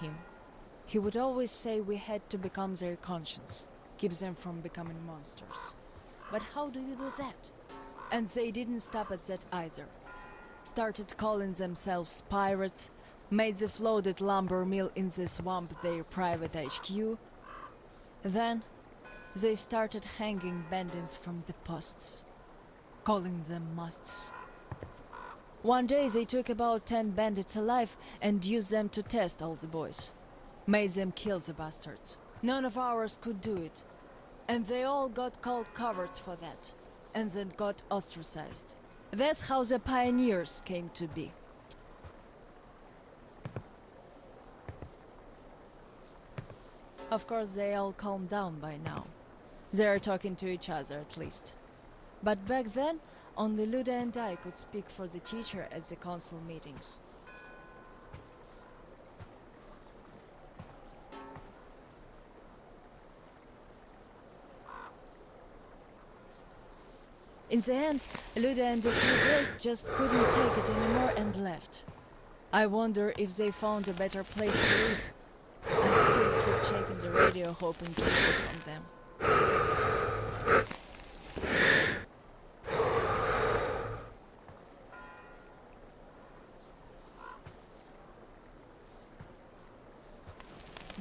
him. He would always say we had to become their conscience, keep them from becoming monsters. But how do you do that? And they didn't stop at that either. Started calling themselves pirates, made the floated lumber mill in the swamp their private HQ. Then they started hanging bandits from the posts, calling them musts. One day they took about 10 bandits alive and used them to test all the boys. Made them kill the bastards. None of ours could do it. And they all got called cowards for that. And then got ostracized. That's how the pioneers came to be. Of course, they all calmed down by now. They're talking to each other, at least. But back then, only Luda and I could speak for the teacher at the council meetings. In the end, Luda and a few boys just couldn't take it anymore and left. I wonder if they found a better place to live. I still keep checking the radio hoping to hear from them.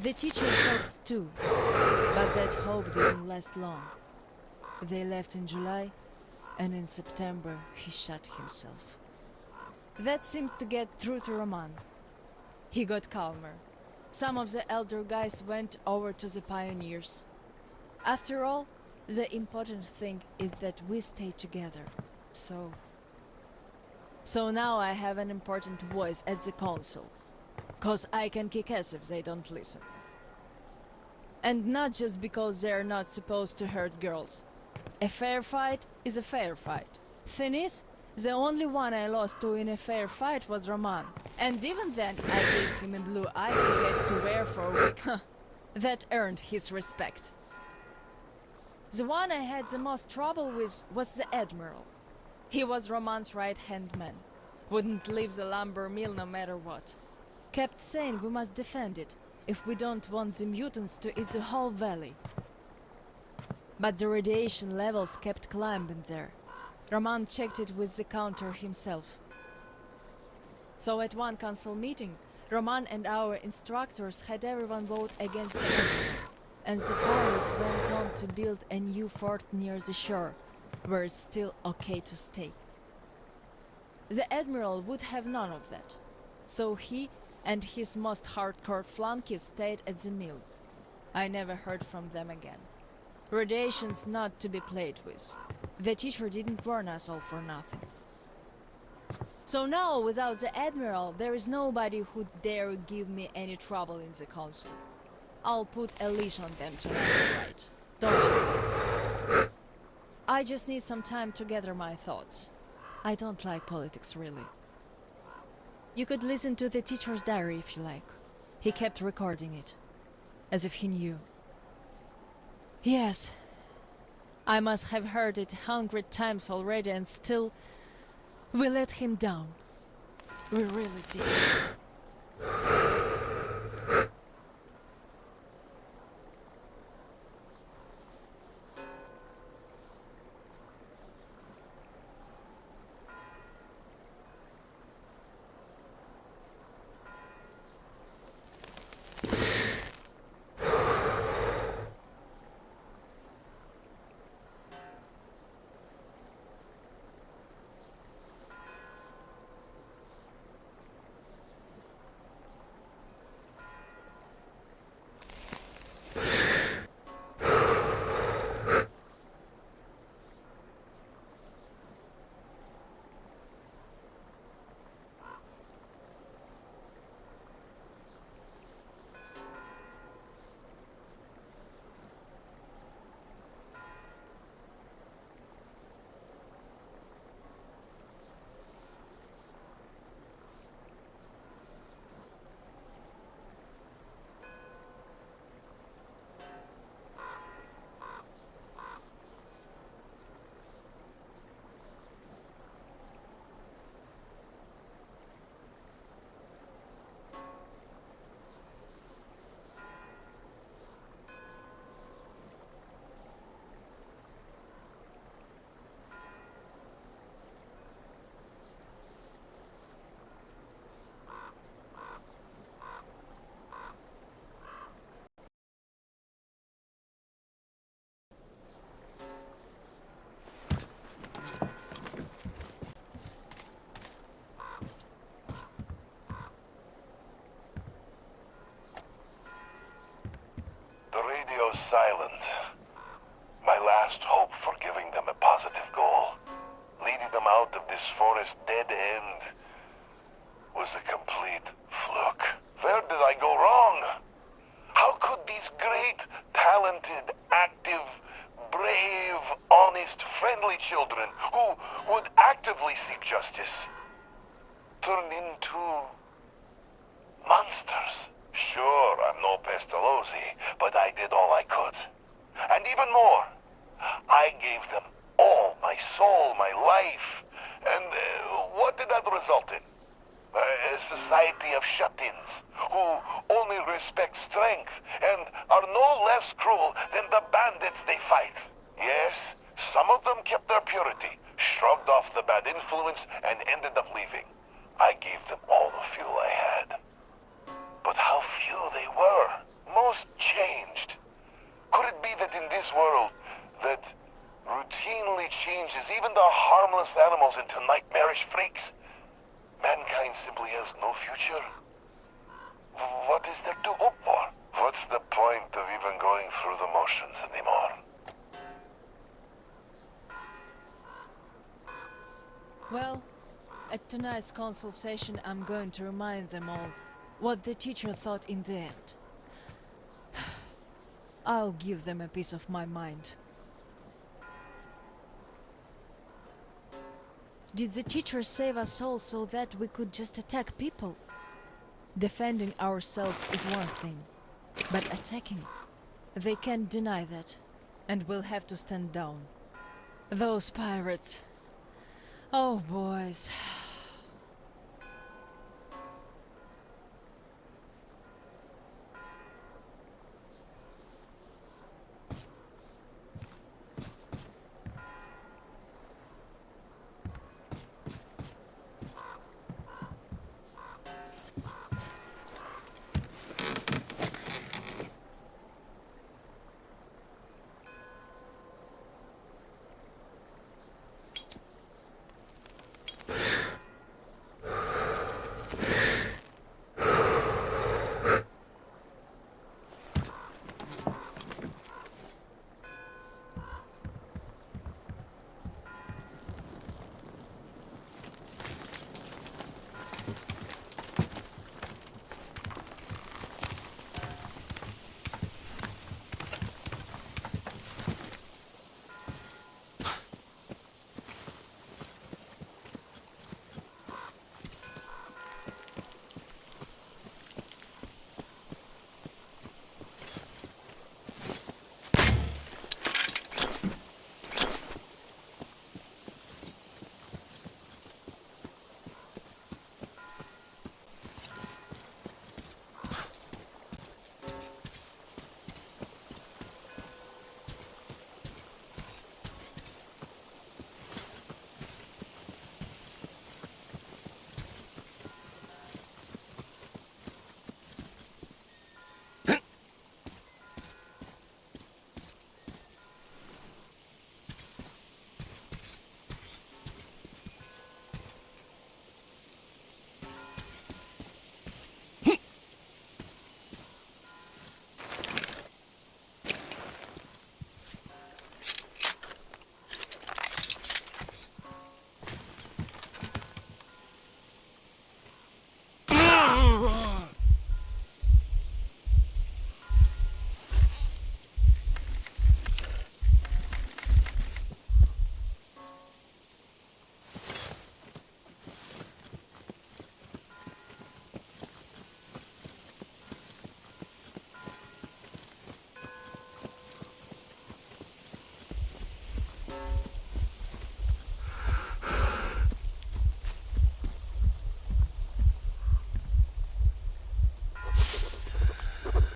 The teacher hoped too, but that hope didn't last long. They left in July, and in September he shot himself. That seemed to get through to Roman. He got calmer. Some of the elder guys went over to the pioneers. After all, the important thing is that we stay together. So now I have an important voice at the council. 'Cause I can kick ass if they don't listen. And not just because they're not supposed to hurt girls. A fair fight is a fair fight. Thing is, the only one I lost to in a fair fight was Roman. And even then, I gave him a blue eye he had to wear for a week. That earned his respect. The one I had the most trouble with was the Admiral. He was Roman's right-hand man. Wouldn't leave the lumber mill no matter what. Kept saying we must defend it, if we don't want the mutants to eat the whole valley. But the radiation levels kept climbing there. Roman checked it with the counter himself. So at one council meeting, Roman and our instructors had everyone vote against the Admiral, and the pirates went on to build a new fort near the shore, where it's still okay to stay. The Admiral would have none of that, so he and his most hardcore flunkies stayed at the mill. I never heard from them again. Radiation's not to be played with. The teacher didn't warn us all for nothing. So now, without the Admiral, there is nobody who'd dare give me any trouble in the council. I'll put a leash on them tonight, right? Don't you? I just need some time to gather my thoughts. I don't like politics, really. You could listen to the teacher's diary if you like. He kept recording it, as if he knew. Yes, I must have heard it 100 times already, and still, we let him down. We really did. Ezio's silent. My last hope for giving them a positive goal, leading them out of this forest dead end, was a complete fluke. Where did I go wrong? How could these great, talented, active, brave, honest, friendly children who would actively seek justice turn into monsters? Sure, I'm no Pestalozzi, but I did all I could. And even more, I gave them all my soul, my life. And what did that result in? A society of shut-ins who only respect strength and are no less cruel than the bandits they fight. Yes, some of them kept their purity, shrugged off the bad influence, and ended up leaving. I gave them all the fuel I had. But how few they were. Most changed. Could it be that in this world that routinely changes even the harmless animals into nightmarish freaks, mankind simply has no future? What is there to hope for? What's the point of even going through the motions anymore? Well, at tonight's council session, I'm going to remind them all what the teacher thought in the end. I'll give them a piece of my mind. Did the teacher save us all so that we could just attack people? Defending ourselves is one thing, but attacking, they can't deny that, and we'll have to stand down. Those pirates. Oh, boys.